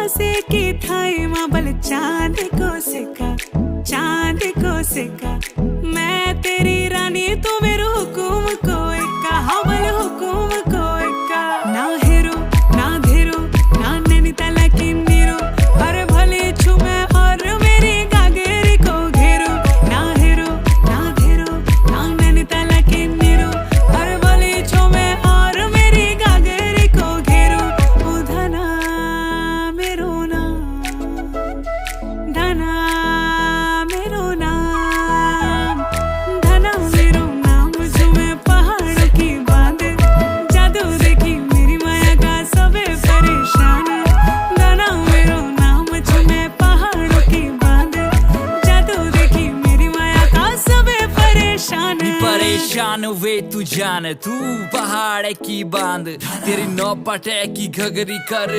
से की थाई माबल चांद को सिक्का मैं तेरी रानी तू मेरे हुकुम को इक्का हवल हुकुम को इक्का ना हेरो ना धेरो ना नैनीताल की नीरो हर भले छुमे और मेरी गागेरी को घेरो ना हेरो ना धेरो ना नैनीताल की नीरो हर भले छुमे और मेरी गागेरी को घेरो ओ धना मेरो नाम धना मेरो नाम धना मेरो नाम झूमे पहाड़ों की बांध जादू देखी मेरी माया का सबे परेशान धना मेरो नाम झूमे पहाड़ों की बांध जादू देखी मेरी माया का सबे परेशान परेशान वे तू जान तू पहाड़ की बांध तेरी नौपटे की घगरी कर